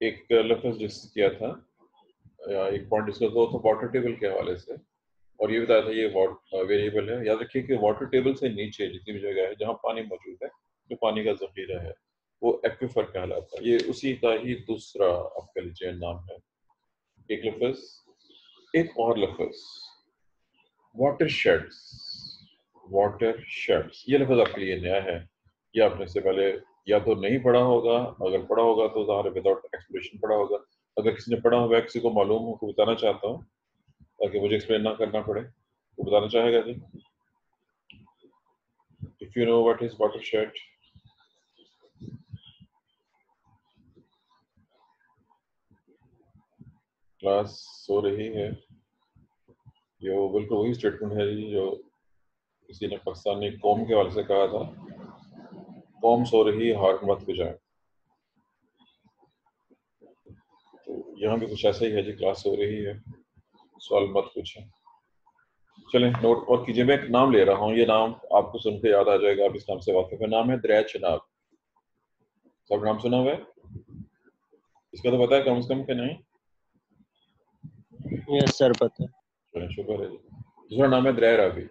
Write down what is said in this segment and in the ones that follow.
एक लफ्ज़ डिस्कस किया था या एक पॉइंट डिस्कस हुआ था वाटर टेबल के हवाले से, और ये बताया था ये वेरिएबल है। याद रखिए कि वाटर टेबल से नीचे जितनी भी जगह है जहाँ पानी मौजूद है, जो पानी का ज़ख़ीरा है, वो एक्विफर कहलाता है। ये उसी का ही दूसरा आप कह लीजिए नाम है। एक लफ्ज़, एक और लफ्ज़ वाटरशेड्स। वाटरशेड्स ये लफ्ज़ आपके लिए नया है, ये आपने इससे पहले या तो नहीं पढ़ा होगा, अगर पढ़ा होगा तो ज़ाहिर है विदाउट एक्सप्लेनेशन पढ़ा होगा। अगर किसी ने पढ़ा हुआ है, किसी को मालूम हो, तो बताना चाहता हूँ ताकि मुझे एक्सप्लेन ना करना पड़े। वो बताना चाहेगा जी? If you know what is watershed. Class सो रही है। ये वो बिल्कुल वही स्टेटमेंट है जी जो किसी ने पाकिस्तानी कौम के हवाले से कहा था, कौम सो रही हार्ट मत बजाए। तो यहाँ भी कुछ ऐसा ही है जी, क्लास सो रही है, सवाल मत पूछें। चलें नोट और कीजिए। मैं एक नाम ले रहा हूँ, ये नाम आपको सुन के याद आ जाएगा, आप इस नाम से वाकिफ है। नाम है दरिया चनाब। सब नाम सुना हुआ है? इसका तो पता है कम से कम कि नहीं? यस सर पता है। चलें शुक्र है जी। दूसरा नाम है दरिया रावी।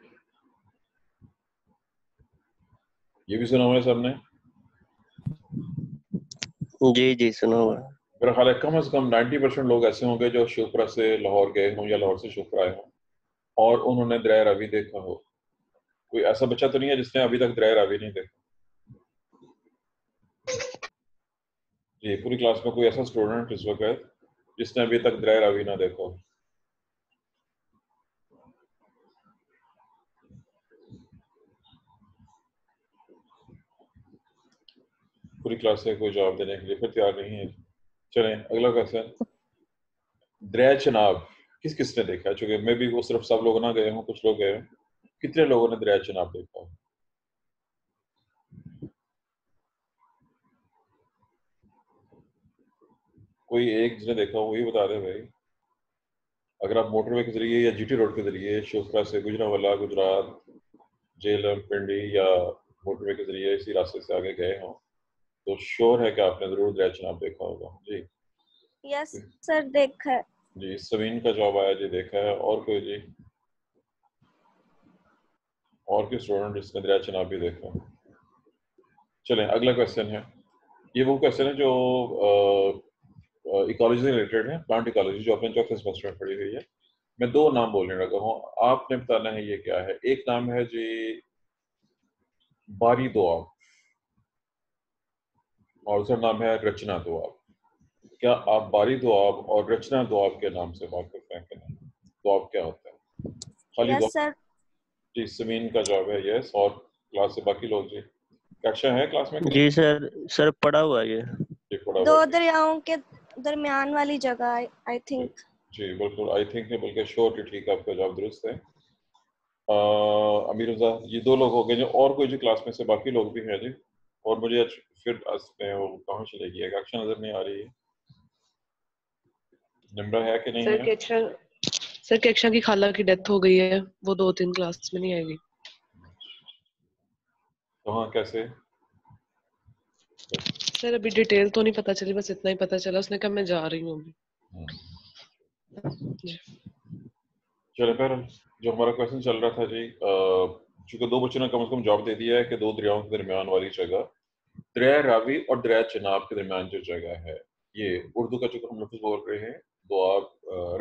ये भी सुना हुआ है सबने? जी जी सुना हुआ है। मेरा ख्याल है कम से कम 90% लोग ऐसे होंगे जो शिवपुरा से लाहौर गए हों या लाहौर से शिवपुरा आए हों और उन्होंने दरिया रावी देखा हो। कोई ऐसा बच्चा तो नहीं है जिसने अभी तक दरिया रावी नहीं देखा? जी, पूरी क्लास में कोई ऐसा स्टूडेंट इस वक्त जिसने अभी तक दरिया रावी ना देखा हो? पूरी क्लास से कोई जवाब देने के लिए फिर तैयार नहीं है। चलें अगला क्वेश्चन। दरिया चनाब किस किसने देखा है? चूंकि मैं भी वो सिर्फ सब लोग ना गए हों, कुछ लोग गए हों। कितने लोगों ने दरिया चनाब देखा हो? कोई एक जिसने देखा हो वही बता दे भाई। अगर आप मोटरवे के जरिए या जीटी रोड के जरिए शिवपुरा से गुजरांवाला, गुजरात, जेलम, पिंडी या मोटरवे के जरिए इसी रास्ते से आगे गए हों तो श्योर है कि आपने जरूर दरिया चनाब देखा होगा जी। यस सर देखा है। जी समीन का जवाब आया जी, देखा है। और कोई जी? और कोई स्टूडेंट जिसने दरिया चनाब भी देखा? चलें अगला क्वेश्चन है। ये वो क्वेश्चन है जो इकोलॉजी से रिलेटेड है, प्लांट इकोलॉजी, जो आपने चौथे सेमेस्टर में पढ़ी हुई है। मैं दो नाम बोलने लगा हूँ, आपने बताना है ये क्या है। एक नाम है जी बारी दोआब और दूसरा नाम है रचना दोआब। क्या आप बारी दोआब और रचना दोआब के नाम से वाकिफ हैं कि नहीं? दोआब क्या होता है? खाली यस दोआब? सर। जी समीन का जवाब है यस। और क्लास से बाकी लोग जी? कक्षा है क्लास में कि नहीं? जी सर पढ़ा हुआ है ये। जी पढ़ा हुआ दो है। दरियाओं के दरमियान वाली जगह आई थिंक। जी बिल्कुल, आई थिंक नहीं बल्कि श्योर कि ठीक है, आपका जवाब दुरुस्त है। अमीर रजा, ये दो लोग हो गए जो, और कोई जो क्लास में से बाकी लोग भी हैं जी? और मुझे आज फिर वो कहाँ चले गई है, कक्षा नजर नहीं आ रही है। निम्रा है कि नहीं है? सर कक्षा की खाला की डेथ हो गई है, वो 2-3 क्लास में नहीं आएगी। कहाँ कैसे? सर अभी डिटेल तो नहीं पता चली, बस इतना ही पता चला, उसने कहा मैं जा रही हूँ अभी। चलो फिर जो हमारा क्वेश्चन चल रहा था जी, चूंकि दो बच्चों ने कम से कम जवाब दे दिया है कि दो दरियाओं के दरमियान वाली जगह दरिया रावी और दरिया चनाब के दरमियान जो जगह है, ये उर्दू का जो हम लफ्ज़ बोल रहे हैं दोआब,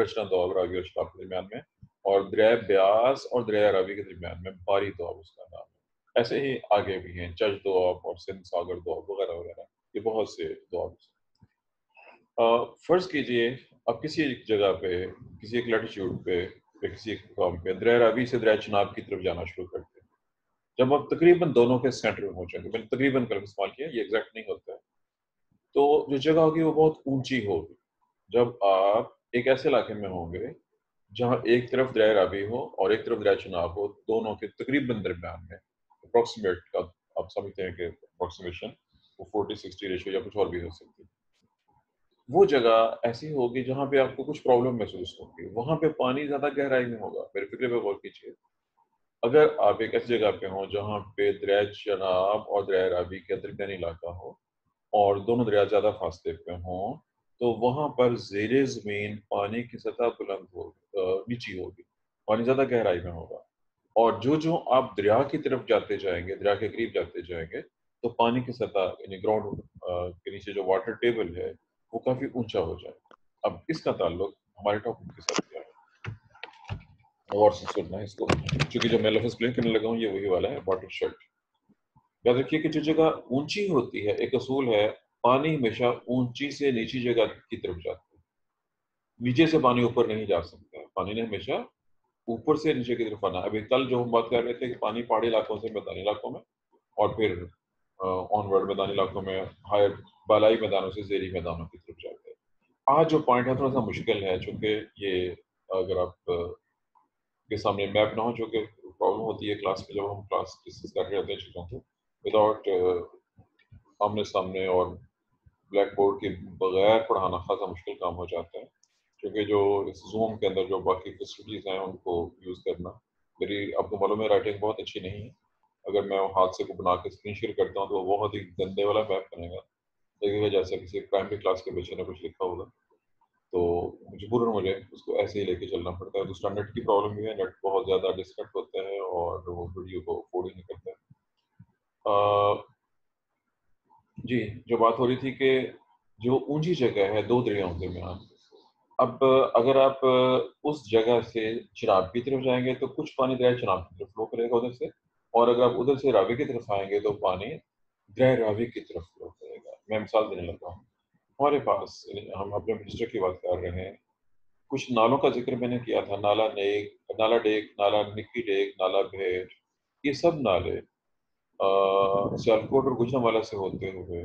रचना दोआब, रावी और चनाब के दरमियान में, और दरिया ब्यास और दरिया रावी के दरमियान में बारी दोआब उसका नाम है। ऐसे ही आगे भी हैं जज दोआब और सिंध सागर दोआब वगैरह वगैरह, ये बहुत से दोआब। फर्ज कीजिए आप किसी एक जगह पे, किसी एक लैटिट्यूड पे या किसी एक मुकाम पे दरिया रावी से दरिया चनाब की तरफ जाना शुरू करते हैं। जब आप तकरीबन दोनों के सेंटर में पहुंचेंगे, मैंने तकरीबन का इस्तेमाल किया, ये एग्जैक्ट नहीं होता है, तो जो जगह होगी वो बहुत ऊंची होगी। जब आप एक ऐसे इलाके में होंगे जहाँ एक तरफ दरिया रावी हो और एक तरफ दरिया चनाब हो, दोनों के तकरीबन दरमियान में अप्रोक्सीमेट का आप समझते हैं कि अप्रोक्सीमेशन वो 40-60 रेशियो या कुछ और भी हो सकती है। वो जगह ऐसी होगी जहाँ पे आपको कुछ प्रॉब्लम महसूस होगी, वहां पे पानी ज्यादा गहराई में होगा। मेरे फिक्रे पे गौर कीजिए। अगर आप एक ऐसी जगह पे हो जहाँ पे दरिया चनाब और दरिया रावी के दरमियानी इलाका हो और दोनों दरिया ज्यादा फासले पे हों, तो वहाँ पर ज़ेरे ज़मीन पानी की सतह बुलंद नीची होगी, पानी ज़्यादा गहराई में होगा। और जो आप दरिया की तरफ जाते जाएँगे, दरिया के करीब जाते जाएँगे, तो पानी की सतह यानी ग्राउंड के नीचे जो वाटर टेबल है, वो काफ़ी ऊँचा हो जाएगा। अब इसका ताल्लुक हमारे टॉपिक के साथ क्या है? गौर से सुनना है इसको, क्योंकि जो मैं लफ्ज़ एक्सप्लेन करने लगा हूँ, ये वही वाला है, वाटर शेड। याद रखिए कि जो जगह ऊँची होती है, एक असूल है, पानी हमेशा ऊँची से नीची जगह की तरफ जाता है। नीचे से पानी ऊपर नहीं जा सकता। पानी ने हमेशा ऊपर से नीचे की तरफ आना है। अभी कल जो हम बात कर रहे थे कि पानी पहाड़ी इलाकों से मैदानी इलाकों में और फिर ऑनवर्ड मैदानी इलाकों में हायर बालाई मैदानों से ज़ेरी मैदानों की तरफ जाते हैं। आज जो पॉइंट है थोड़ा-सा मुश्किल है चूँकि ये अगर आप के सामने मैप ना हो, जो कि प्रॉब्लम होती है क्लास में जब हम क्लास डिस्कस कर रहे होते हैं चीज़ों को विदाउट आमने-सामने और ब्लैक बोर्ड के बगैर पढ़ाना खासा मुश्किल काम हो जाता है। क्योंकि जो इस ज़ूम के अंदर जो बाकी फैसिलिटीज़ हैं उनको यूज़ करना, मेरी आपको मालूम है राइटिंग बहुत अच्छी नहीं है। अगर मैं हाथ से को बना के स्क्रीन शेयर करता हूँ तो वो बहुत ही गंदे वाला मैप बनेगा। लगेगा जैसे किसी प्राइमरी क्लास के बच्चे ने कुछ लिखा होगा। तो मजबूरन मुझे उसको ऐसे ही लेके चलना पड़ता है। दूसरा नेट की प्रॉब्लम भी है, नेट बहुत ज़्यादा डिस्कनेक्ट होता है और वो वीडियो को अफ़ोर्ड ही नहीं करता है। अ, जी, जो बात हो रही थी कि जो ऊँची जगह है 2 दरियाओं के दरमियान, अब अगर आप उस जगह से चिनाब की तरफ जाएँगे तो कुछ पानी दरिया चिनाब की तरफ फ्लो करेगा उधर से और अगर आप उधर से रावी की तरफ आएँगे तो पानी दरिया रावी की तरफ फ्लो करेगा। मैं मिसाल देने लगा हूँ। हमारे पास यानी हम अपने मिनिस्टर की बात कर रहे हैं। कुछ नालों का ज़िक्र मैंने किया था, नाला नेक, नाला डेक, नाला निक्की डेक, नाला भेड़, ये सब नाले सियालकोट और गुजरांवाला से होते हुए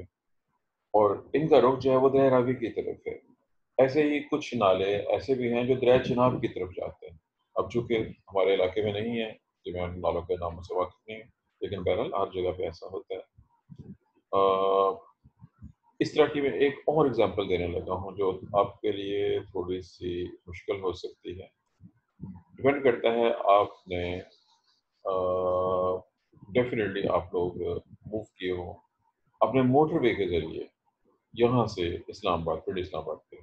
और इनका रुख जो है वो दरिया रावी की तरफ है। ऐसे ही कुछ नाले ऐसे भी हैं जो दरिया चिनाब की तरफ जाते हैं। अब चूँकि हमारे इलाके में नहीं है, तो मैं उन नालों के नामों से वाकिफ़ नहीं हूँ, लेकिन बहरहाल हर जगह पे ऐसा होता है। अ, इस तरह की मैं एक और एग्ज़ाम्पल देने लगा हूँ जो आपके लिए थोड़ी-सी मुश्किल हो सकती है। डिपेंड करता है आपने डेफ़िनेटली आप लोग मूव किए हों, अपने मोटरवे के ज़रिए यहाँ से इस्लामाबाद, पिंड इस्लामाबाद के।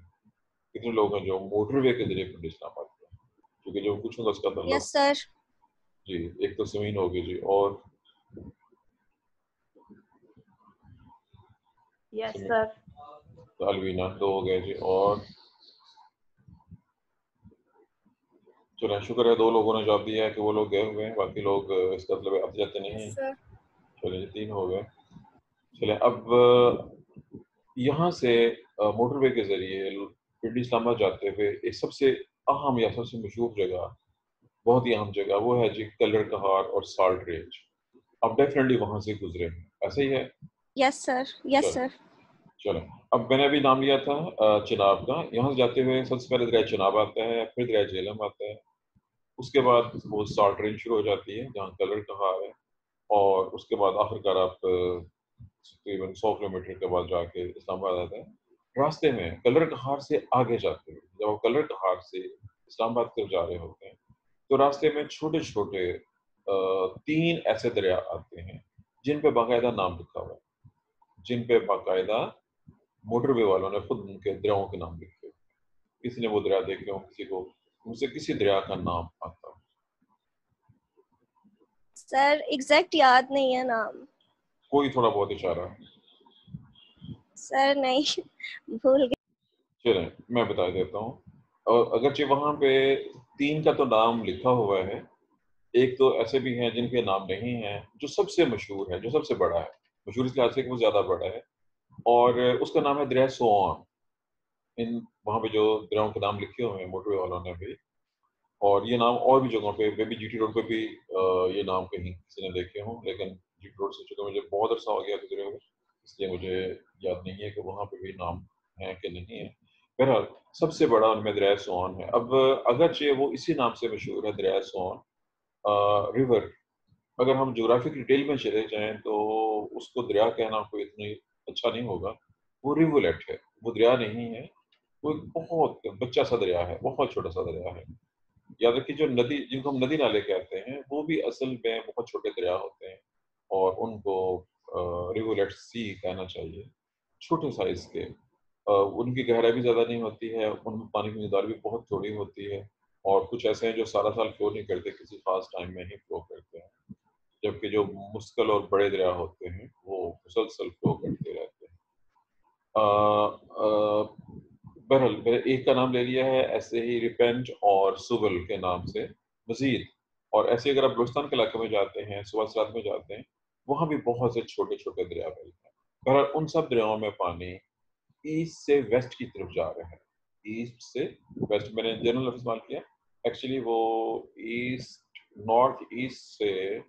कितने लोग हैं जो मोटरवे के ज़रिए पिंड इस्लामाबाद गए? क्योंकि जो पूछूँगा उसका Yes, ताल्लुक sir. जी, एक तो समीन हो गई जी और Yes, समीन sir. तो अलवीना 2 हो गए जी और चलें शुक्र है 2 लोगों ने जवाब दिया है कि वो लोग गए हुए हैं, बाकी लोग इसका मतलब आते-जाते नहीं Yes, हैं। sir. चलिए जी 3 हो गए। चलें अब यहाँ से मोटरवे के ज़रिए पिंडी इस्लामाबाद जाते हुए एक सबसे अहम या सबसे मशहूर जगह, बहुत ही अहम जगह वो है जी कलर कहार और साल्ट रेंज। आप डेफ़िनेटली वहाँ से गुज़रे हैं, ऐसा ही है? Yes, sir. Yes, चलें, sir. चलें। अब मैंने अभी नाम लिया था चिनाब का, यहाँ से जाते हुए सबसे पहले दरिया चिनाब आता है, फिर दरिया झेलम आता है, उसके बाद वो साल्ट रेंज शुरू हो जाती है, जहाँ कलर कहार है और उसके बाद आखिरकार आप तकरीबन 100 किलोमीटर के बाद जाके इस्लामाबाद आता है। रास्ते में कलर कहार से आगे जाते हुए, जब आप कलर कहार से इस्लामाबाद की तरफ जा रहे होते हैं, तो रास्ते में छोटे-छोटे 3 ऐसे दरिया आते हैं, जिन पे बाकायदा नाम लिखा हुआ है, जिन पे बाकायदा मोटरवे वालों ने खुद उनके दरियाओं के नाम लिखे हुए हैं। किसी ने वो दरिया देखे हों, किसी को उनसे किसी दरिया का नाम आता हो। Sir, exact याद नहीं है नाम. कोई थोड़ा बहुत इशारा। Sir नहीं भूल गए. चलें, मैं बता देता हूँ। और अगरचे वहाँ पे 3 का तो नाम लिखा हुआ है, एक तो ऐसे भी हैं जिनके नाम नहीं हैं, जो सबसे मशहूर है, जो सबसे बड़ा है। मशहूर इस लिहाज से कि वो ज़्यादा बड़ा है और उसका नाम है दरिया सोअन। इन वहाँ पे जो दरियाओं के नाम लिखे हुए हैं मोटरवे वालों ने भी और ये नाम और भी जगहों पे मे बी जीटी रोड पे भी ये नाम कहीं किसी ने देखे हों, लेकिन जीटी रोड से चूँकि मुझे बहुत अरसा हो गया गुज़रे हुए, इसलिए मुझे याद नहीं है कि वहाँ पे भी नाम हैं कि नहीं है। बहरहाल सबसे बड़ा उनमें दरिया सोअन है। अब अगरचे वो इसी नाम से मशहूर है दरिया सोअन रिवर, अगर हम ज्योग्राफिक डिटेल में चले जाएँ तो उसको दरिया कहना कोई इतनी अच्छा नहीं होगा। वो रिवुलेट है, वो दरिया नहीं है, वो एक बहुत बच्चा-सा दरिया है, बहुत छोटा-सा दरिया है। याद रखिए जो नदी जिनको हम नदी नाले कहते हैं, वो भी असल में बहुत छोटे दरिया होते हैं और उनको रिवुलेट सी कहना चाहिए, छोटे साइज़ के। उनकी गहराई भी ज़्यादा नहीं होती है, उनमें पानी की मिकदार भी बहुत थोड़ी होती है, और कुछ ऐसे हैं जो सारा साल फ्लो नहीं करते, किसी खास टाइम में ही फ्लो करते हैं, जबकि जो मुश्किल और बड़े दरिया होते हैं वो मुसलसल फ्लो करते रहते हैं। बहरहाल मैंने एक का नाम ले लिया है, ऐसे ही रिपेंट और सुबल के नाम से मजीद, और ऐसे अगर आप बलूचिस्तान के इलाके में जाते हैं, सुबह में जाते हैं, वहाँ भी बहुत से छोटे छोटे दरिया मिलते हैं। बहरहाल उन सब दरियाओं में पानी ईस्ट से वेस्ट की तरफ जा रहा है, ईस्ट से वेस्ट, मैंने जनरल लफ्ज़ इस्तेमाल किया, एक्चुअली वो ईस्ट नॉर्थ ईस्ट से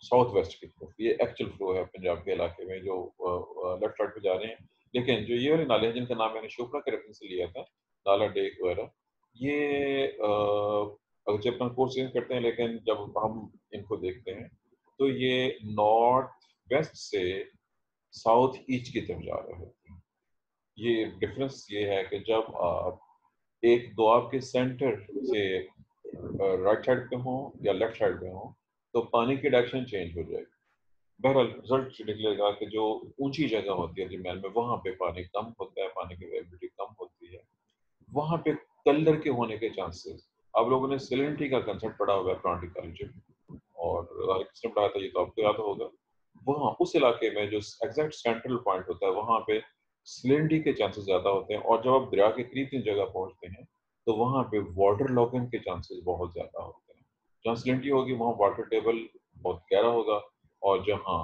साउथ वेस्ट की तरफ ये एक्चुअल फ्लो है पंजाब के इलाके में, जो लेफ्ट साइड पे जा रहे हैं। लेकिन जो ये वाले नाले हैं जिनका नाम मैंने शोपरा के रेफरेंस से लिया था, नाला डेक वगैरह, ये अगर जब हम कोर्स चेंज करते हैं, लेकिन जब हम इनको देखते हैं तो ये नॉर्थ वेस्ट से साउथ ईस्ट की तरफ जा रहे होते हैं। ये डिफरेंस ये है कि जब आप एक दोआब के सेंटर से राइट साइड पे हो या लेफ्ट साइड पे हो, तो पानी की डायरेक्शन चेंज हो जाएगी। बहरहाल रिजल्ट निकलेगा कि जो ऊंची जगह होती है जमीन में, वहाँ पे पानी कम होता है, पानी की वेबिलिटी कम होती है, वहाँ पे कलर के होने के चांसेस। आप लोगों ने सैलिनिटी का कंसेप्ट पढ़ा होगा प्लांट इकोलॉजी में, और हर किसने पढ़ाया था ये तो आपको याद होगा। वहाँ उस इलाके में जो एग्जैक्ट सेंट्रल पॉइंट होता है, वहाँ पे सैलिनिटी के चांसेस ज़्यादा होते हैं, और जब आप दरिया के करीब की जगह पहुँचते हैं तो वहाँ पे वाटर लॉगिंग के चांसेस बहुत ज़्यादा होते हैं। जहाँ सैलिनिटी होगी वहाँ वाटर टेबल बहुत गहरा होगा, और जहाँ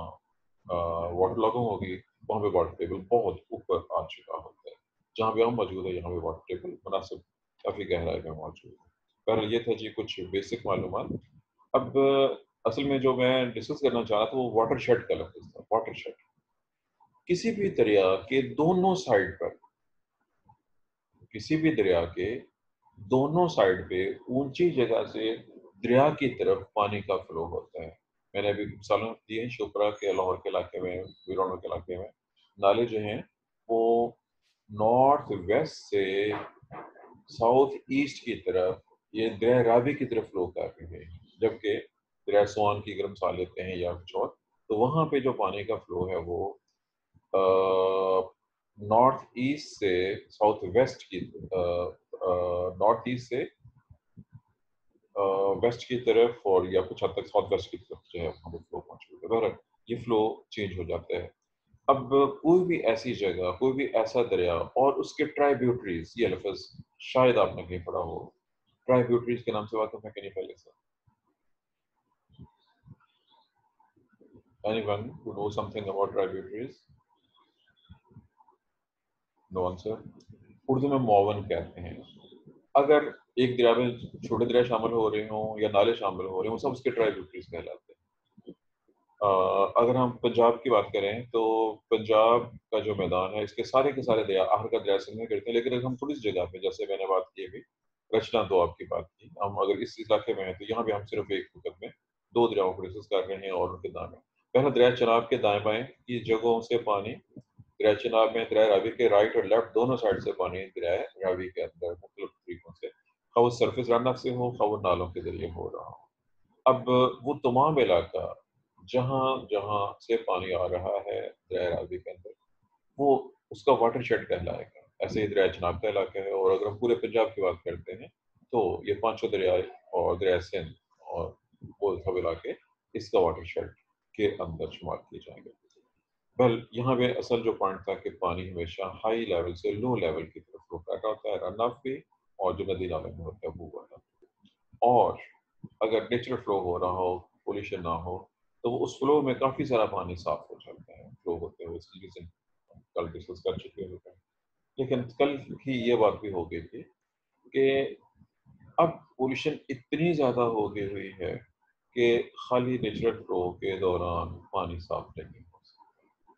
वाटर लॉगिंग होगी वहाँ पे वाटर टेबल बहुत ऊपर आ चुका होता है। जहाँ पे हम मौजूद है यहाँ पे वाटर टेबल मुनासिब काफ़ी गहराई में मौजूद है। बहरहाल ये था जी कुछ बेसिक मालूमात। अब असल में जो मैं डिस्कस करना चाह रहा था वो वाटर शेड का लफ्ज़ था, वाटर शेड। किसी भी दरिया के दोनों साइड पर, किसी भी दरिया के दोनों साइड पे ऊंची जगह से दरिया की तरफ पानी का फ्लो होता है। मैंने अभी मिसालों दी हैं, शोपरा के लाहौर के इलाके में, वीरानो के इलाके में नाले जो हैं वो नॉर्थ वेस्ट से साउथ ईस्ट की तरफ ये दरिया रावी की तरफ फ्लो कर रहे हैं, जबकि दरिया सोन की अगर मिसाल लेते हैं या कुछ और, तो वहाँ पे जो पानी का फ्लो है वो नॉर्थ ईस्ट से साउथ वेस्ट की, नॉर्थ ईस्ट से वेस्ट की तरफ, और या कुछ हद तक साउथ वेस्ट की तरफ जो है वहाँ पे फ्लो मौजूद है। बहरहाल ये फ्लो चेंज हो जाता है। अब कोई भी ऐसी जगह, कोई भी ऐसा दरिया और उसके ट्राइब्यूटरीज, ये लफ्ज़ शायद आपने कहीं पढ़ा हो, ट्राइब्यूटरीज के नाम से वाकिफ है कि नहीं पहले से? Anyone who knows something about tributaries? No answer. Urdu में मुआवन कहते हैं। अगर एक दरिया में छोटे दरिया शामिल हो रहे हों या नाले शामिल हो रहे हों, सब उसके ट्राइब्यूटरीज कहलाते हैं। अगर हम पंजाब की बात करें तो पंजाब का जो मैदान है, इसके सारे के सारे दरिया आहर का दरिया सिंध में गिरते हैं, लेकिन अगर हम थोड़ी सी जगह पे, जैसे मैंने बात की अभी रचना दोआब की बात की, हम अगर इस इलाके में हैं तो यहाँ पे हम सिर्फ एक वक्त में दो दरियाओं को डिस्कस कर रहे हैं और उनके दाएं। पहला दरिया चनाब के दाएं बाएं की जगहों से पानी, दरिया चनाब में दरिया रावी के राइट और लेफ्ट दोनों साइड से पानी दरिया रावी के अंदर मुख्तलिफ तरीकों से, खा वो सरफेस रन ऑफ से हो, खा वो नालों के जरिए हो रहा हो। अब वो तमाम इलाका जहाँ जहाँ से पानी आ रहा है दरिया रावी के अंदर, वो उसका वाटर शेड कहलाएगा। ऐसे ही दरिया चनाब का इलाका है, और अगर हम पूरे पंजाब की बात करते हैं तो ये पांचों दरिया और दरिया सिंध और वो सब इलाके इसका वाटर शेड के अंदर शुमार किए जाएंगे। वेल यहाँ पे असल जो पॉइंट था कि पानी हमेशा हाई लेवल से लो लेवल की तरफ फ्लो कर रहा होता है, रन ऑफ भी, और जो नदी नाले में होता है वो वाला। और अगर नेचुरल फ्लो हो रहा हो, पोल्यूशन ना हो, तो वो उस फ्लो में काफ़ी सारा पानी साफ हो जाता है फ्लो होते हुए, इसकी रीजन कल डिस्कस कर चुके होते हैं। लेकिन कल ही ये बात भी हो गई थी कि अब पोल्यूशन इतनी ज़्यादा हो गई हुई है कि खाली नेचुरल फ्लो के दौरान पानी साफ नहीं हो सकता,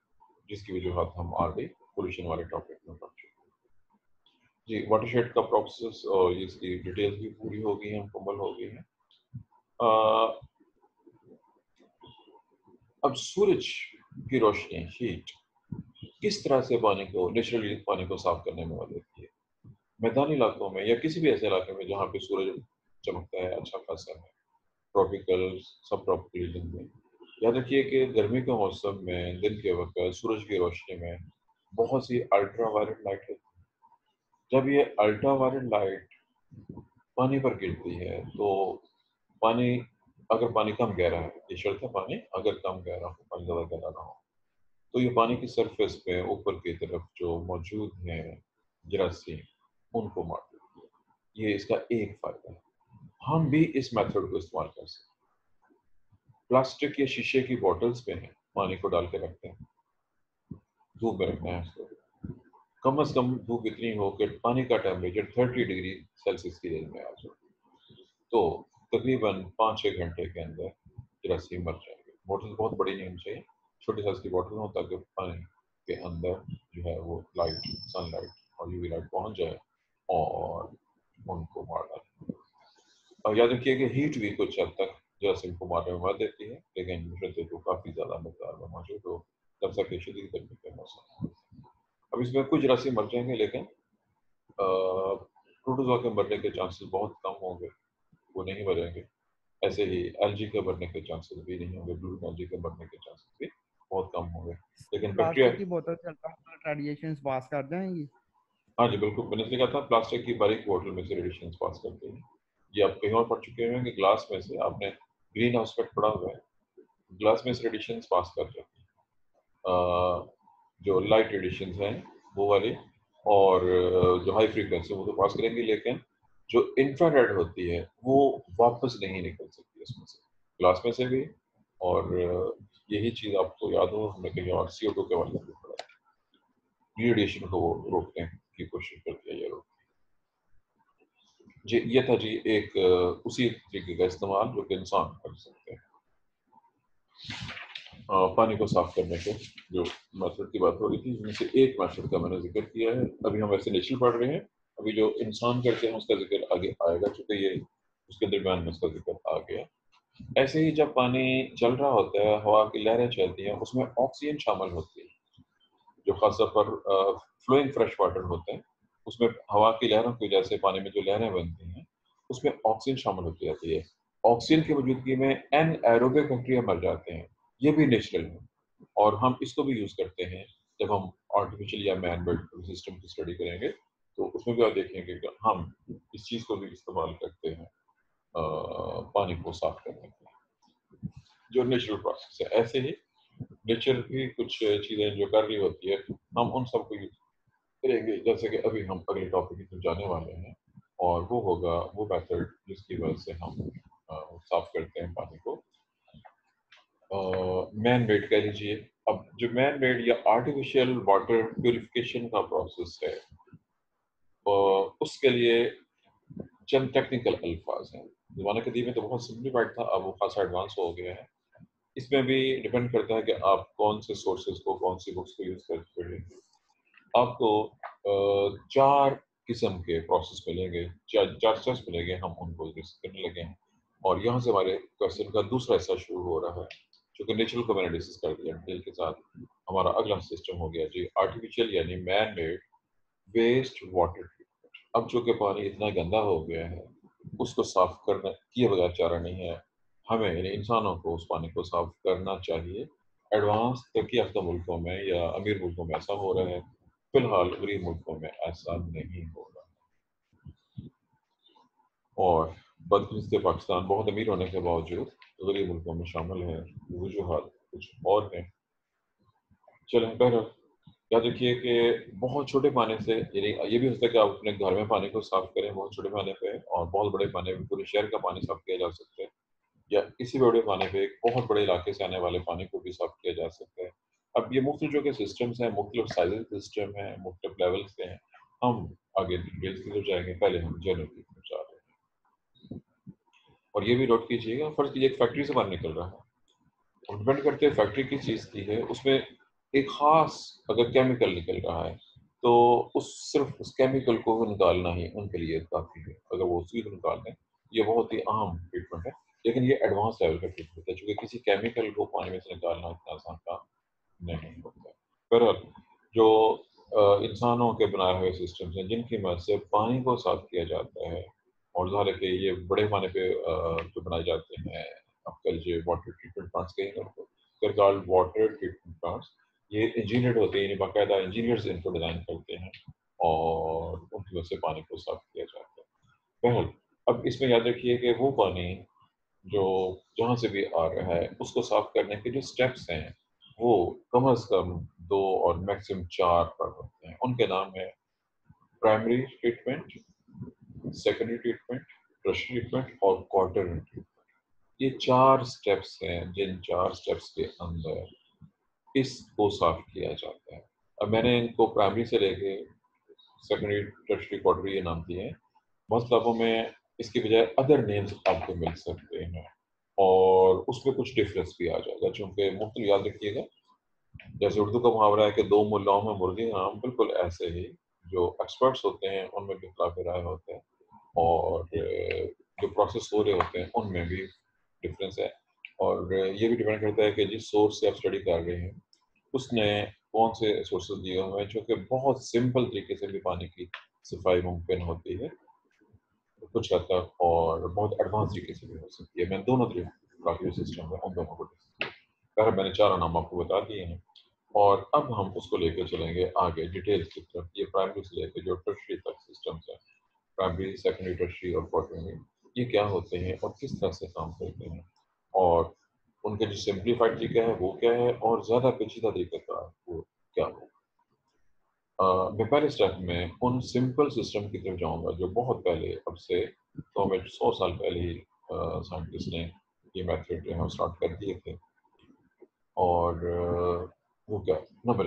जिसकी वजूहत हम ऑलरेडी पोल्यूशन वाले टॉपिक में पढ़ चुके हैं। जी, वाटरशेड का प्रोसेस और इसकी डिटेल्स भी पूरी हो गई हैं, मुकम्मल हो गई हैं। अब सूरज की रोशनी, हीट, किस तरह से पानी को, नेचुरली पानी को साफ करने में मदद की है। मैदानी इलाकों में या किसी भी ऐसे इलाके में जहाँ पे सूरज चमकता है अच्छा खासा है, ट्रॉपिकल सब ट्रॉपिकल रीजन में, याद रखिए कि गर्मी के मौसम में दिन के वक्त सूरज की रोशनी में बहुत सी अल्ट्रा वायलेट लाइट है। जब ये अल्ट्रा वायलेट लाइट पानी पर गिरती है तो पानी, अगर पानी कम गहरा है, ये शर्त है पानी अगर कम गहरा हो, पानी ज़्यादा गहरा ना हो, तो ये पानी की सरफेस पे ऊपर की तरफ जो मौजूद हैं जरासीम उनको मार देती है। ये इसका एक फायदा है। हम भी इस मेथड को इस्तेमाल कर सकते हैं। प्लास्टिक या शीशे की बोतल्स पे हैं, पानी को डाल के रखते हैं, धूप में रखना है उसको। कम से कम धूप इतनी हो कि पानी का टेम्परेचर 30 डिग्री सेल्सियस की रेंज में आ जाए, तो तकरीबन 5-6 घंटे के अंदर जरासीम मर जाएंगे। बोतल बहुत बड़ी नहीं होनी चाहिए, छोटे साइज की बोतल हो ताकि पानी के अंदर जो है वो लाइट, सनलाइट और यूवी लाइट पहुंच जाए और उनको मार डाले। और याद रखिए कि हीट भी कुछ हद तक जरासीम को मारने में मदद देती है, लेकिन मुशर्रत को काफ़ी ज़्यादा मकदार में मौजूद हो, तब तक ये शदीद गर्मी के मौसम। अब इसमें कुछ जरासीम मर जाएंगे, लेकिन प्रोटोजोआ के मरने के चांसेस बहुत कम होंगे, वो नहीं मरेंगे। ऐसे ही एलजी के मरने के चांसेस भी नहीं होंगे, ब्लू एलजी के मरने के चांसेस भी बहुत कम होंगे। लेकिन बैक्टीरिया, प्लास्टिक की बोतल से अल्ट्रावायलेट रेडिएशन पास कर जाएंगी। हाँ जी बिल्कुल, मैंने इसलिए कहा था प्लास्टिक की बारीक बोतल में से रेडिएशन पास करते हैं। ये आप कहीं और पढ़ चुके हैं कि ग्लास में से, आपने ग्रीन हाउस इफेक्ट पढ़ा हुआ है, ग्लास में से रेडिएशन पास कर जाते हैं। जो लाइट रेडिएशन हैं वो वाले, और जो हाई फ्रीक्वेंसी वो तो पास करेंगे, लेकिन जो इंफ्रारेड होती है वो वापस नहीं निकल सकती इसमें से, ग्लास में से भी। और यही चीज़ आपको याद हो, हमने कहीं और CO2 के बारे में भी पढ़ा, रेडिएशन को वो रोकने की कोशिश करती है ये रोक। जी ये था जी एक उसी तरीके का इस्तेमाल जो कि इंसान कर सकते हैं। पानी को साफ करने के जो मेथड की बात हो रही थी, इनमें से एक मेथड का मैंने जिक्र किया है। अभी हम वैसे नेचुरल पढ़ रहे हैं, अभी जो इंसान करते हैं उसका जिक्र आगे आएगा, क्योंकि ये उसके दरमियान में उसका जिक्र आ गया। ऐसे ही जब पानी चल रहा होता है, हवा की लहरें चलती हैं, उसमें ऑक्सीजन शामिल होती है, जो खासतौर पर फ्लोइंग फ्रेश वाटर होते हैं, उसमें हवा की लहरों की वजह से पानी में जो लहरें बनती हैं उसमें ऑक्सीजन शामिल होती रहती है। ऑक्सीजन की मौजूदगी में एनएरोबिक बैक्टीरिया मर जाते हैं, ये भी नेचुरल है, और हम इसको भी यूज़ करते हैं जब हम आर्टिफिशियल या मैन मेड सिस्टम की स्टडी करेंगे, तो उसमें भी आप देखेंगे कि हम इस चीज़ को भी इस्तेमाल करते हैं पानी को साफ करने के लिए, जो नेचुरल प्रोसेस है। ऐसे ही नेचर भी कुछ चीज़ें जो कर रही होती है, हम उन सबको यूज करेंगे, जैसे कि अभी हम अगले टॉपिक की तरफ जाने वाले हैं, और वो होगा वो मेथड जिसकी वजह से हम साफ करते हैं पानी को, मैन मेड कह लीजिए। अब जो मैन मेड या आर्टिफिशियल वाटर प्योरिफिकेशन का प्रोसेस है, उसके लिए चंद टेक्निकल अल्फाज हैं। ज़माने कदीम में तो बहुत सिंप्लीफाइड था, अब वो खासा एडवांस हो गया है। इसमें भी डिपेंड करता है कि आप कौन से सोर्सेज को, कौन सी बुक्स को यूज़ करते हैं। आपको 4 किस्म के प्रोसेस मिलेंगे, 4 स्टेप्स मिलेंगे, हम उनको डिस्कस करने लगे हैं। और यहाँ से हमारे क्वेश्चन का दूसरा हिस्सा शुरू हो रहा है, चूँकि नेचुरल को मैंने डिस्कस कर दिया डिटेल के साथ। हमारा अगला सिस्टम हो गया जी आर्टिफिशियल यानी man made waste water treatment. अब चूँकि पानी इतना गंदा हो गया है, उसको साफ करना किए बगैर चारा नहीं है, हमें यानी इंसानों को उस पानी को साफ करना चाहिए। एडवांस तरक्की याफ्ता मुल्कों में या अमीर मुल्कों में ऐसा हो रहा है, फिलहाल गरीब मुल्कों में ऐसा नहीं हो रहा। और बदकिस्मती पाकिस्तान बहुत अमीर होने के बावजूद गरीब मुल्कों में शामिल है, वजूहात कुछ और हैं। चलें, बहरहाल याद रखिए कि बहुत छोटे पानी से, यानी ये भी हो सकता है कि आप अपने घर में पानी को साफ करें बहुत छोटे पानी पे, और बहुत बड़े पानी पे पूरे शहर का पानी साफ किया जा सकता है, या किसी बड़े पानी पे एक बहुत बड़े इलाके से आने वाले पानी को भी साफ किया जा सकता है। अब ये मुख्तलिफ जो के सिस्टम्स हैं, मुख्तलिफ साइज सिस्टम हैं, मुख्तलिफ लेवल्स के हैं, हम आगे डिटेल्स की तरफ जाएंगे, पहले हम जनरल की तरफ जा रहे हैं। और ये भी नोट कीजिएगा, फर्ज कीजिए एक फैक्ट्री से पानी निकल रहा है, और डिपेंड करते हैं फैक्ट्री किस चीज़ की है, उसमें एक ख़ास अगर केमिकल निकल रहा है तो उस सिर्फ उस केमिकल को निकालना ही उनके लिए काफ़ी है। अगर वो उसी को निकाल दें, ये बहुत ही अहम ट्रीटमेंट है, लेकिन ये एडवांस लेवल का ट्रीटमेंट है, चूँकि किसी केमिकल को पानी में से निकालना इतना आसान काम नहीं होता। बहरहाल जो इंसानों के बनाए हुए सिस्टम्स हैं जिनकी मदद से पानी को साफ किया जाता है, और ज़ाहिर है कि ये बड़े पानी पे जो बनाए जाते हैं, आप कह लीजिए वाटर ट्रीटमेंट प्लांट्स कहेंगे उनको, वाटर ट्रीटमेंट प्लांट्स, ये इंजीनियर्ड होते हैं, यानी बाकायदा इंजीनियर्स इनको डिज़ाइन करते हैं और उनकी वजह से पानी को साफ किया जाता है। बहरहाल, अब इसमें याद रखिए कि वो पानी जो जहाँ से भी आ रहा है उसको साफ करने के जो स्टेप्स हैं वो कम से कम 2 और मैक्सिमम 4 पर होते हैं। उनके नाम है primary treatment, secondary treatment, tertiary treatment और क्वार्टरनरी ट्रीटमेंट। ये 4 स्टेप्स हैं जिन 4 स्टेप्स के अंदर इसको साफ किया जाता है। अब मैंने इनको प्राइमरी से लेके सेकेंडरी, टर्शियरी, क्वार्टरनरी ये नाम दिए हैं। बहुत किताबों में इसकी बजाय अदर नेम्स आपको मिल सकते हैं और उसमें कुछ डिफरेंस भी आ जाएगा, चूँकि मुख्तलिफ याद रखिएगा। जैसे उर्दू का मुहावरा है कि दो मुल्लाओं में मुर्गी हराम, बिल्कुल ऐसे ही जो एक्सपर्ट्स होते हैं उनमें भी इख्तिलाफ राय होते हैं और जो प्रोसेस हो रहे होते हैं उनमें भी डिफरेंस है। और ये भी डिपेंड करता है कि जिस सोर्स से आप स्टडी कर रहे हैं उसने कौन से सोर्सेज दिए हुए हैं, जो कि बहुत सिंपल तरीके से भी पानी की सफाई मुमकिन होती है कुछ हद तक, और बहुत एडवांस तरीके से भी हो सकती है। मैं दोनों तरीके का जो सिस्टम है उन दोनों को पहले मैंने 4 नाम आपको बता दिए हैं और अब हम उसको लेकर चलेंगे आगे डिटेल्स की तरफ। ये प्राइमरी से लेकर जो टर्शियरी तक सिस्टम्स हैं, प्राइमरी, सेकेंडरी, टर्शियरी और क्वार्टरनरी, ये क्या होते हैं और किस तरह से काम करते हैं और उनके जो सिंप्लीफाइड तरीका है वो क्या है और ज़्यादा पेचीदा तरीका का वो क्या हो। मैं पहले स्टेप में उन सिंपल सिस्टम की तरफ जाऊंगा जो बहुत पहले, अब से तो हमें 100 साल पहले ही साइंटिस्ट ने ये मेथड जो है स्टार्ट कर दिए थे। और वो क्या, नंबर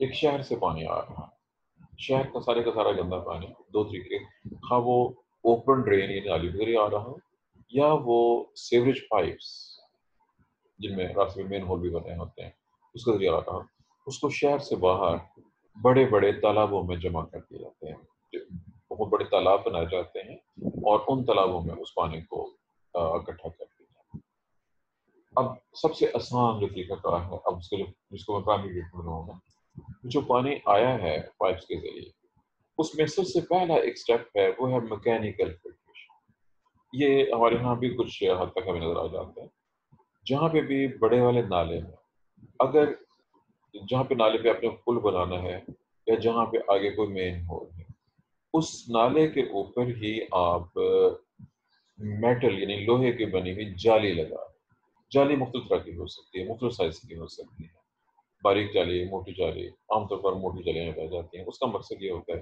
एक शहर से पानी आ रहा है, शहर का सारा गंदा पानी, दो तरीके, हाँ वो ओपन ड्रेन या नाली के जरिए आ रहा हो या वो सीवरेज पाइप्स जिनमें रास्ते में मेन होल भी बने होते हैं उसके जरिए आ रहा हो, उसको शहर से बाहर बड़े बड़े तालाबों में जमा कर दिए जाते हैं। बहुत बड़े तालाब बनाए जाते हैं और उन तालाबों में उस पानी को इकट्ठा कर दिया जाता है। अब सबसे आसान जो तरीकाकार है, अब उसके जिसको मैं प्राइमरी ट्रीटमेंट कहूँगा, जो पानी आया है पाइप्स के जरिए उसमें सबसे पहला एक स्टेप है वो है मैकेनिकल फिल्ट्रेशन। ये हमारे यहाँ भी कुछ हद तक हमें नजर आ जाता है। जहाँ पे भी बड़े वाले नाले हैं, अगर जहाँ पे नाले पे आपने पुल बनाना है या जहाँ पे आगे कोई मेन होल है, उस नाले के ऊपर ही आप मेटल यानी लोहे की बनी हुई जाली लगा। जाली मुख्तलिफ तरह की हो सकती है, मुख्तलिफ साइज की हो सकती है, बारीक जाली, मोटी जाली। आमतौर पर मोटी जालियाँ पाई जाती हैं। उसका मकसद ये होता है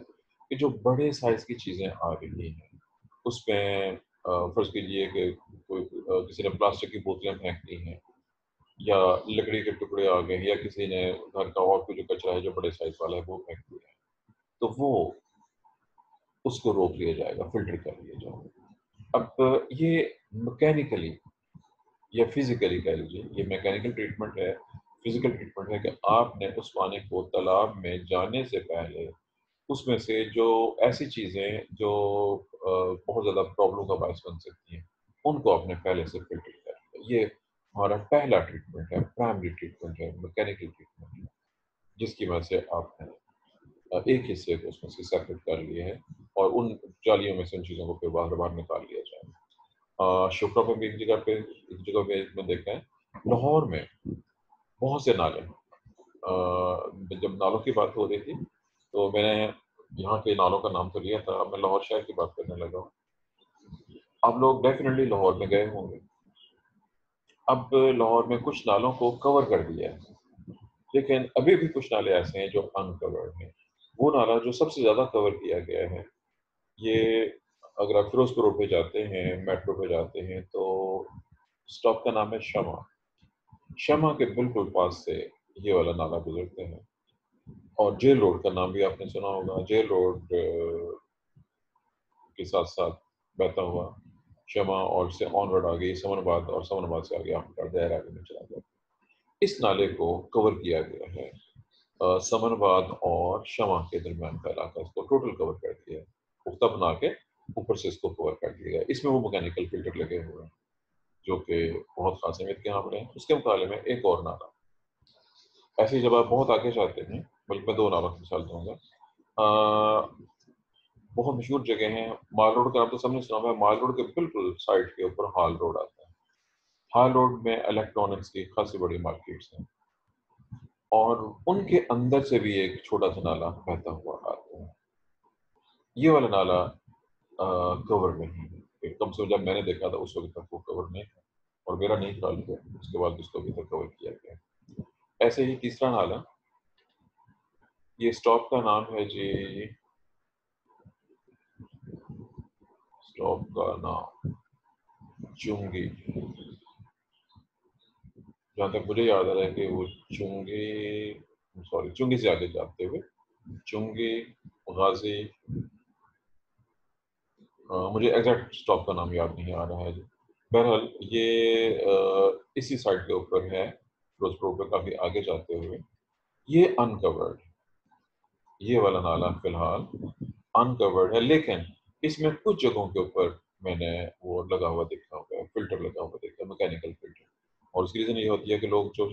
कि जो बड़े साइज की चीज़ें आ रही हैं उसमें फर्ज कीजिए कि कोई किसी ने प्लास्टिक की बोतलें फेंक दी हैं या लकड़ी के टुकड़े आ गए या किसी ने घर का और कोई जो कचरा है जो बड़े साइज वाला है वो फेंक दिया है, तो वो उसको रोक लिया जाएगा, फिल्टर कर लिया जाएगा। अब ये मैकेनिकली या फिजिकली कह लीजिए, ये मैकेनिकल ट्रीटमेंट है, फिजिकल ट्रीटमेंट है कि आपने उस पानी को तालाब में जाने से पहले उसमें से जो ऐसी चीज़ें जो बहुत ज़्यादा प्रॉब्लम का बायस बन सकती हैं उनको आपने पहले से फिल्टर कर लिया। ये हमारा पहला ट्रीटमेंट है, प्राइमरी ट्रीटमेंट है, मैकेनिकल ट्रीटमेंट है, जिसकी वजह से आपने एक हिस्से को उसमें से सेपरेट कर लिए है और उन जालियों में से उन चीज़ों को फिर बाहर बाहर निकाल लिया जाए। शुक्रा में भी एक जगह पे मैं देखा है, लाहौर में बहुत से नाले हैं। जब नालों की बात हो रही थी तो मैंने यहाँ के नालों का नाम तो लिया था, अब मैं लाहौर शहर की बात करने लगा हूँ। आप लोग डेफिनेटली लाहौर में गए होंगे। अब लाहौर में कुछ नालों को कवर कर दिया है, लेकिन अभी भी कुछ नाले ऐसे हैं जो अनकवर्ड हैं। वो नाला जो सबसे ज़्यादा कवर किया गया है, ये अगर आप फिरोजपुर रोड पे जाते हैं, मेट्रो पे जाते हैं, तो स्टॉप का नाम है शमा। शमा के बिल्कुल पास से ये वाला नाला गुजरते हैं। और जेल रोड का नाम भी आपने सुना होगा। जेल रोड के साथ साथ बहता हुआ शमा और से ऑनवर्ड आ गई समनबाद और समनबाद से आगे आपका दायरा आगे में चला गया। इस नाले को कवर किया गया है, समनबाद और शमा के दरमियान का इलाका इसको टोटल कवर कर दिया है, पुख्ता बना के ऊपर से इसको कवर कर दिया गया। इसमें वो मैकेनिकल फिल्टर लगे हुए हैं जो कि बहुत खास अहमियत के यहाँ पर हैं। उसके मुकाबले में एक और नाला, ऐसे जब आप बहुत आगे जाते हैं, बल्कि मैं 2 नालों की मिसाल दूंगा। बहुत मशहूर जगह है, माल रोड का नाम तो सबने सुना है। माल रोड के बिल्कुल साइड के ऊपर हाल रोड आता है। हाल रोड में इलेक्ट्रॉनिक्स की खासी बड़ी मार्केट्स हैं। और उनके अंदर से भी एक छोटा सा नाला बहता हुआ आता है। ये वाला नाला कवर नहीं है, कम से कम जब मैंने देखा था उस वक्त तक वो कवर नहीं था, और मेरा नहीं ख्याल है उसके बाद उसको अभी तक कवर किया गया। ऐसे ही तीसरा नाला, ये स्टॉप का नाम है जी, स्टॉप का नाम चुंगी, जहाँ तक मुझे याद आ रहा है कि वो चुंगी से आगे जाते हुए चुंगी गाजी, मुझे एग्जैक्ट स्टॉप का नाम याद नहीं आ रहा है जी। बहरहाल ये इसी साइड के ऊपर है, फिरोजपुर पे काफ़ी आगे जाते हुए। ये अनकवर्ड, ये वाला नाला फिलहाल अनकवर्ड है, लेकिन इसमें कुछ जगहों के ऊपर मैंने वो लगा हुआ देखा हुआ है, फिल्टर लगा हुआ देखा है, मैकेनिकल फिल्टर। और उसकी रीज़न ये होती है कि लोग जो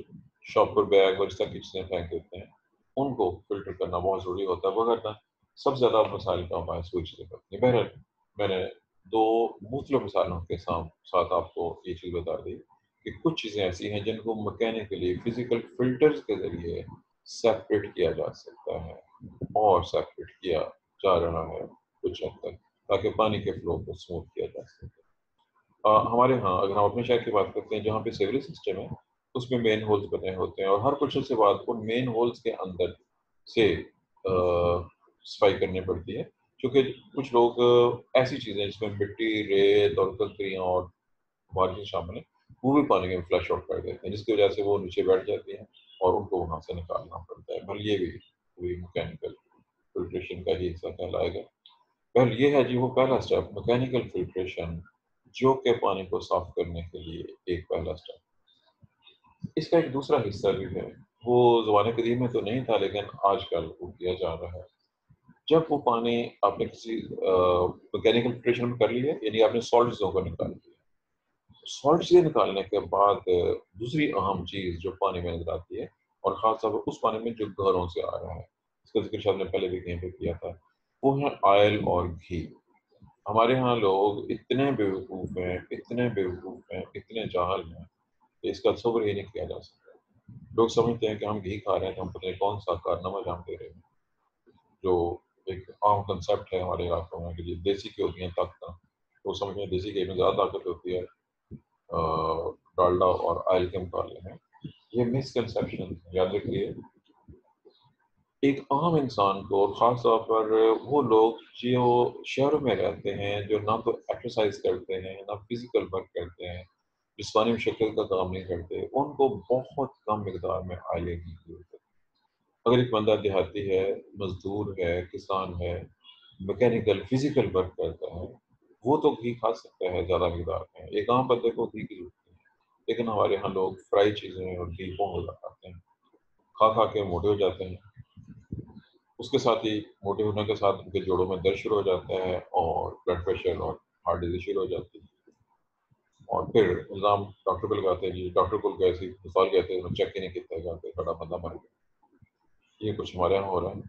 शॉप पर बैग और इस तरह की चीज़ें फेंक देते हैं, उनको फिल्टर करना बहुत ज़रूरी होता है, वगैरह सबसे ज़्यादा मसाइल का हमारे सुई चीज़ें करती हैं। बहरहाल मैंने दो मुख्तलिफ मिसालों के साथ आपको ये चीज़ बता दी कि कुछ चीज़ें ऐसी हैं जिनको मैकेनिकली फिजिकल फिल्टर्स के ज़रिए सेपरेट किया जा सकता है और सेपरेट किया जा रहा है कुछ हद तक, ताकि पानी के फ्लो को स्मूथ किया जा सके। हमारे यहाँ अगर हम अपने शहर की बात करते हैं जहाँ पे सीवरेज सिस्टम है, उसमें मेन होल्स बने होते हैं, और हर कुछ से बाद उन मेन होल्स के अंदर से सफाई करनी पड़ती है, क्योंकि कुछ लोग ऐसी चीज़ें जिसमें मिट्टी, रेत और कंकरियाँ और बारिश शामिल है, वो भी पानी में फ्लश आउट कर देते हैं, जिसकी वजह से वो नीचे बैठ जाती हैं और उनको वहाँ से निकालना पड़ता है। भले ये भी कोई मैकेनिकल फिल्ट्रेशन का ही हिस्सा कहलाएगा। वेल ये है जी वो पहला स्टेप, मैकेनिकल फिल्ट्रेशन, जो के पानी को साफ करने के लिए एक पहला स्टेप। इसका एक दूसरा हिस्सा भी है, वो ज़माने कदीम में तो नहीं था, लेकिन आजकल वो किया जा रहा है। जब वो पानी आपने किसी मैकेनिकल फिल्ट्रेशन में कर लिया, यानी आपने सॉल्ट चीज़ों को निकाल लिया, सॉल्ट चीज़ें निकालने के बाद दूसरी अहम चीज़ जो पानी में नजर आती है, और ख़ासतौर पर उस पानी में जो घरों से आ रहा है, इसका जिक्र शायद ने पहले भी कहीं पे किया था, वो है ऑयल और घी। हमारे यहाँ लोग इतने बेवकूफ़ हैं, इतने बेवकूफ़ हैं, इतने जाहल हैं कि इसका तसव्वुर ही नहीं किया जा सकता। लोग समझते हैं कि हम घी खा रहे हैं तो हम पता नहीं कौन सा कारनामा अंजाम दे रहे हैं, जो एक आम कंसेप्ट है हमारे इलाकों में कि ये देसी घी होती है ताकत, तो समझ में देसी घी में ज़्यादा ताकत होती है डालडा और ऑयल के मुकाबले में। ये मिसकंसेप्शन याद रखिए। एक आम इंसान को, खास तौर पर वो लोग जो शहरों में रहते हैं, जो ना तो एक्सरसाइज करते हैं, ना फिजिकल वर्क करते हैं, जिस्मानी शक्ल का काम नहीं करते, उनको बहुत कम मिकदार में आयले की जरूरत है। अगर एक बंदा देहाती है, मजदूर है, किसान है, मैकेनिकल फिजिकल वर्क करता है, वो तो घी खा सकता है ज़्यादा मिकदार में। एक आम बंदे को घी की जरूरत नहीं है, लेकिन हमारे यहाँ लोग फ्राई चीज़ें और घी बहुत ज़्यादा खाते हैं, खा खा के मोटे हो जाते हैं। उसके साथ ही मोटे होने के साथ उनके जोड़ों में दर्द शुरू हो जाता है, और ब्लड प्रेशर और हार्ट डिजीज शुरू हो जाती है, और फिर इल्ज़ाम डॉक्टर को लगाते हैं जी, डॉक्टर को कैसी मिसाल कहते हैं, चेक ही नहीं किया जाता, बड़ा बंदा मर गया। ये कुछ हमारे यहाँ हो रहा है।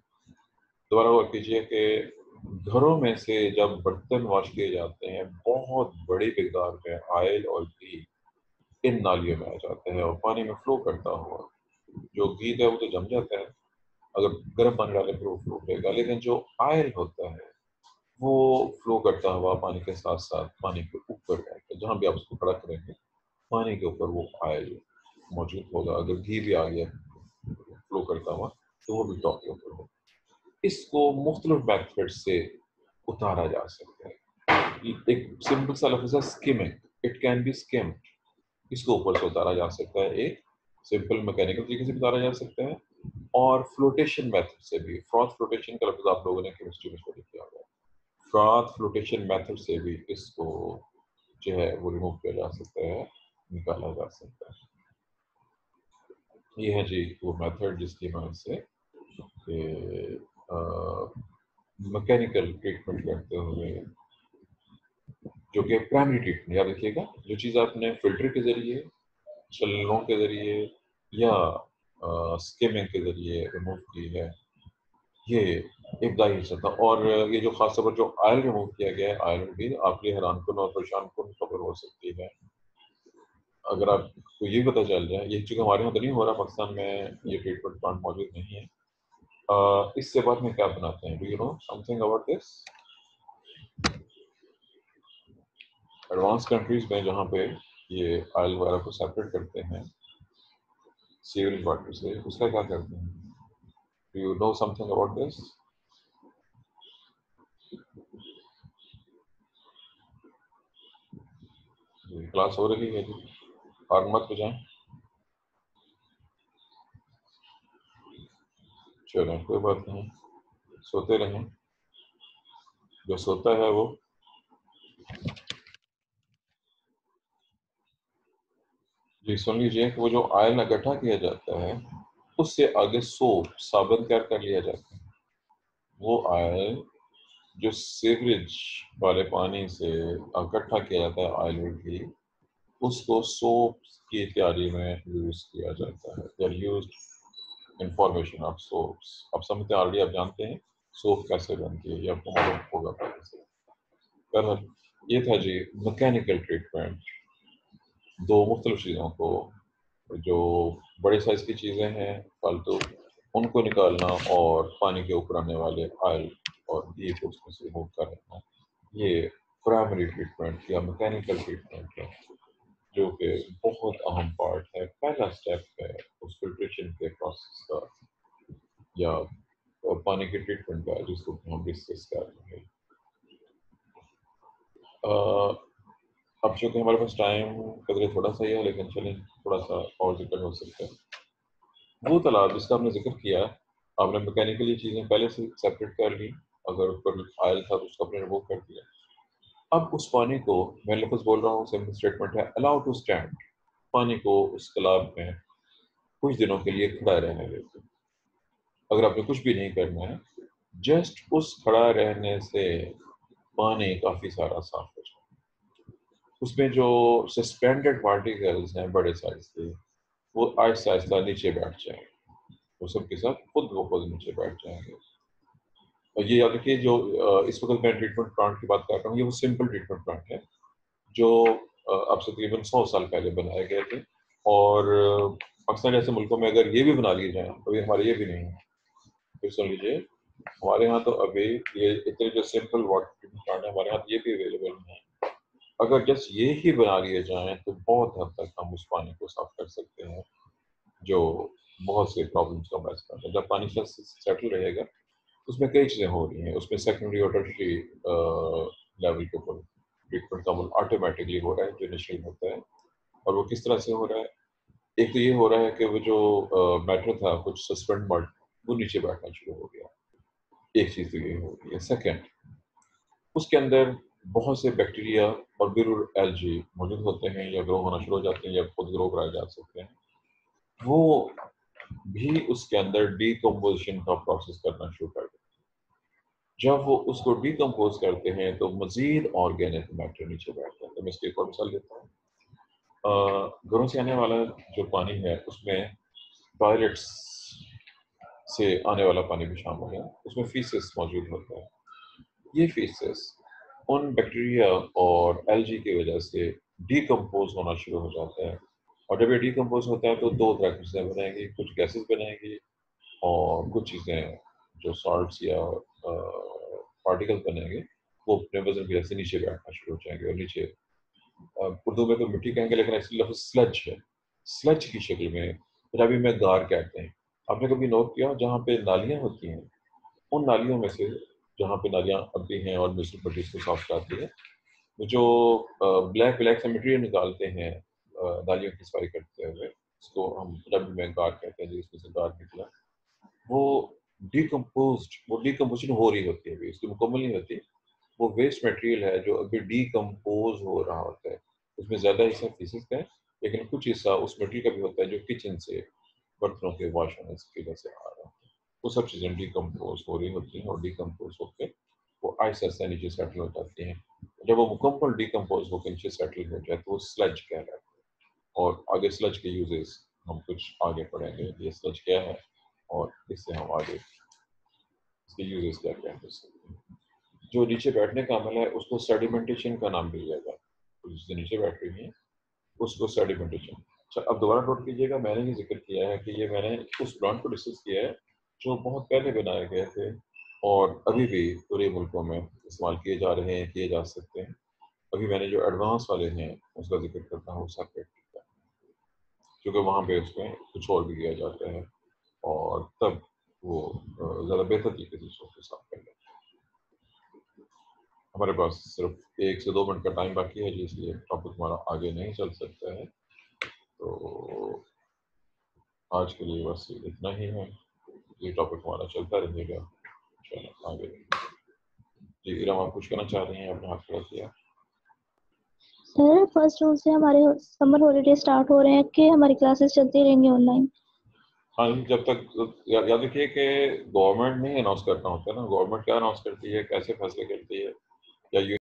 दोबारा गौर कीजिए कि घरों में से जब बर्तन वॉश किए जाते हैं, बहुत बड़ी मिकदार में ऑयल और घी इन नालियों में आ जाता है और पानी में फ्लो करता हुआ, जो घी है वो तो जम जाता है, अगर गर्म पानी डालें फिर वो फ्लो करेगा, लेकिन जो ऑयल होता है वो फ्लो करता हुआ पानी के साथ साथ पानी के ऊपर जाएगा, जहाँ भी आप उसको खड़ा करेंगे पानी के ऊपर वो ऑयल मौजूद होगा। अगर घी भी आ गया फ्लो करता हुआ तो वो भी टॉप के ऊपर होगा। इसको मुख्तलिफ मेथड से उतारा जा सकता है। एक सिंपल सा लफ्ज़ है skimming, it can be skimmed. इसको ऊपर से उतारा जा सकता है, एक सिंपल मैकेनिकल तरीके से उतारा जा सकता है, और फ्लोटेशन मेथड से भी। फ्रॉथ फ्लोटेशन का लफ्ज़ आप लोगों ने केमिस्ट्री में स्टडी किया होगा। फ्रॉथ फ्लोटेशन मेथड से भी इसको जो है वो रिमूव किया जा सकता है, निकाला जा सकता है। ये है जी वो मेथड जिसकी मदद से मैकेनिकल ट्रीटमेंट करते हुए, जो कि प्राइमरी ट्रीटमेंट, याद रखिएगा, जो चीज़ आपने फिल्टर के ज़रिए, छलनों के ज़रिए या स्किमिंग के ज़रिए रिमूव की है, ये इब्तदाई हिस्सा था। और ये जो खास तौर पर जो ऑयल रिमूव किया गया है, ऑयल भी आपके हैरान कुन और परेशान कुन खबर हो सकती है। अगर आपको ये पता चल जाए, ये चूँकि हमारे यहाँ तो नहीं हो रहा, पाकिस्तान में ये ट्रीटमेंट प्लांट मौजूद नहीं है, इससे बाद में क्या बनाते हैं? Do you know something about this? Advance countries में जहाँ पे ये ऑयल वगैरह को सेपरेट करते हैं सीवरेज वाटर से, उसका क्या करते हैं? Do you know something about this? Class हो रही है जी, और मत बजाएं। चलो कोई बात नहीं, सोते रहें, जो सोता है वो जी। सुन लीजिए कि वो जो ऑयल इकट्ठा किया जाता है, उससे आगे सोप साबुन तैयार कर लिया जाता है। वो ऑयल जो सीवरेज वाले पानी से इकट्ठा किया जाता है ऑयल की, उसको सोप की तैयारी में यूज किया जाता है। They are used in formation of soaps. आप समझते हैं, ऑलरेडी आप जानते हैं सोप कैसे बनती है, ये आपको मालूम होगा पहले से। बहरहाल ये था जी मैकेनिकल ट्रीटमेंट, दो मुख्तलिफ चीज़ों को, जो बड़े साइज की चीज़ें हैं फालतू, उनको निकालना, और पानी के ऊपर आने वाले ऑयल और घी को उसमें से रिमूव कर रखना, ये प्राइमरी ट्रीटमेंट या मैकेनिकल ट्रीटमेंट है, जो कि बहुत अहम पार्ट है, पहला स्टेप है उस फिल्ट्रेशन के प्रोसेस का या पानी के ट्रीटमेंट का, जिसको हम डिस्कस कर रहे हैं। अब चूँकि हमारे पास टाइम कदरे थोड़ा सा ही है, लेकिन चलें थोड़ा सा और जिक्र हो सकता है। वो तालाब जिसका हमने जिक्र किया, आपने मैकेनिकली चीज़ें पहले से सेपरेट कर ली, अगर ऊपर आयल था तो उसको आपने रिमूव कर दिया। अब उस पानी को, मैं लफ्ज़ बोल रहा हूँ, सिंपल स्टेटमेंट है, अलाउ टू स्टैंड। पानी को उस तालाब में कुछ दिनों के लिए खड़ा रहने देते। अगर आपने कुछ भी नहीं करना है, जस्ट उस खड़ा रहने से पानी काफ़ी सारा साफ हो जाए। उसमें जो सस्पेंडेड पार्टिकल्स हैं बड़े साइज के, वो आहिस्ता आहिस्ता नीचे बैठ जाएंगे, वो सब के साथ खुद ब खुद नीचे बैठ जाएंगे। और ये याद रखिए, जो इस वक्त मैं ट्रीटमेंट प्लांट की बात कर रहा हूँ, ये वो सिंपल ट्रीटमेंट प्लांट है जो अब से तकरीबन 100 साल पहले बनाए गए थे। और पाकिस्तान जैसे मुल्कों में अगर ये भी बना लिए जाए, तो ये हमारे ये भी नहीं है। फिर सुन लीजिए, हमारे यहाँ तो अभी ये इतने जो सिंपल वाटर ट्रीटमेंट प्लांट है, हमारे यहाँ ये भी अवेलेबल नहीं है। अगर जस्ट ये ही बना लिए जाएँ तो बहुत हद तक हम उस पानी को साफ कर सकते हैं, जो बहुत से प्रॉब्लम्स का बायस बनता है। जब पानी सेटल रहेगा, उसमें कई चीज़ें हो रही हैं, उसमें सेकेंडरी और टर्शियरी लेवल के ऊपर ट्रीटमेंट का अमल ऑटोमेटिकली हो रहा है, जो इनिशियल होता है। और वो किस तरह से हो रहा है? एक तो ये हो रहा है कि वो जो मैटर था कुछ सस्पेंड मड, वो नीचे बैठना शुरू हो गया। एक चीज़ तो ये हो रही है। सेकंड, उसके अंदर बहुत से बैक्टीरिया और बिरुर एल्गी मौजूद होते हैं, या ग्रो होना शुरू हो जाते हैं, या खुद ग्रो कराए जा सकते हैं। वो भी उसके अंदर डीकम्पोजिशन का प्रोसेस करना शुरू कर देते हैं। जब वो उसको डीकम्पोज करते हैं तो मजीद ऑर्गेनिक मैटर नीचे बैठ जाता है। मैं इसकी एक और मिसाल देता हूँ। घरों से आने वाला जो पानी है, उसमें टॉयलेट्स से आने वाला पानी भी शामिल है, उसमें फीसेस मौजूद होता है। ये फीसेस उन बैक्टीरिया और एल्गी की वजह से डीकम्पोज होना शुरू हो जाता है। और जब ये डीकम्पोज होता है तो दो तरह की चीज़ें बनाएंगी, कुछ गैसेस बनाएंगी, और कुछ चीज़ें जो सॉल्ट्स या पार्टिकल्स बनेंगे, वो अपने वजन की वजह से नीचे बैठना शुरू हो जाएंगे। और नीचे उर्दू में तो मिट्टी कहेंगे, लेकिन एक्चुअली लफ्ज़ स्लज है, स्लज की शक्ल में, पंजाबी में गार कहते हैं। आपने कभी नोट किया जहाँ पे नालियाँ होती हैं, उन नालियों में से, जहाँ पे नालियाँ अब भी हैं और म्यूनसिपल बॉडीज को साफ कराती है, वो जो ब्लैक ब्लैक सा मटेरियल निकालते हैं नालियों की सफाई करते हुए, उसको हम पंजाबी में गार कहते हैं, जिसमें से गार निकला, वो वो डिकम्पोजिशन हो रही होती है, अभी उसकी मुकम्मल नहीं होती। वो वेस्ट मटेरियल है जो अभी डिकम्पोज हो रहा होता है। उसमें ज़्यादा हिस्सा फिजिक्स का है, लेकिन कुछ हिस्सा उस मटेरियल का भी होता है जो किचन से, बर्तनों के वॉश होने की वजह से आ रहा है। वो सब चीज़ें डिकम्पोज हो रही होती हैं, और डिकम्पोज होकर वो आहिस्ता आहिस्ता नीचे सेटल हो जाती हैं। जब वो मुकम्मल डिकम्पोज होकर नीचे सेटल हो जाए तो वो स्लज कहलाता है। और आगे स्लज के यूजेस हम कुछ आगे पढ़ेंगे, ये स्लज क्या है और इससे हम आगे इसके यूजेस क्या क्या कर सकते हैं। जो नीचे बैठने का अमल है, उसको सेडिमेंटेशन का नाम दिया जाता है। तो जिससे नीचे बैठ रही हैं, उसको सेडिमेंटेशन। अच्छा, अब दोबारा नोट कीजिएगा, मैंने ये जिक्र किया है कि ये मैंने उस प्लांट को डिस्कस किया है जो बहुत पहले बनाए गए थे और अभी भी पूरे मुल्कों में इस्तेमाल किए जा रहे हैं, किए जा सकते हैं। अभी मैंने जो एडवांस वाले हैं उसका जिक्र करता हूँ सेपरेट, क्योंकि वहाँ पे उसमें कुछ और भी किया जाता है और तब वो ज़्यादा बेहतर तरीके से उसको साफ कर लेते हैं। हमारे पास सिर्फ 1 से 2 मिनट का टाइम बाकी है, इसलिए टॉपिक हमारा आगे नहीं चल सकता है। तो आज के लिए बस इतना ही है, ये टॉपिक हमारा चलता रहेगा। चलो आगे जी, इरम आप कुछ कहना चाह रही हैं? आपने हाथ खड़ा किया। सर फर्स्ट जून से हमारे समर हॉलीडे स्टार्ट हो रहे हैं कि हमारी क्लासेस चलती रहेंगी ऑनलाइन? हाँ जी, जब तक याद रखिए कि गवर्नमेंट नहीं अनाउंस करना होता है ना, गवर्नमेंट क्या अनाउंस करती है, कैसे फैसले करती है, या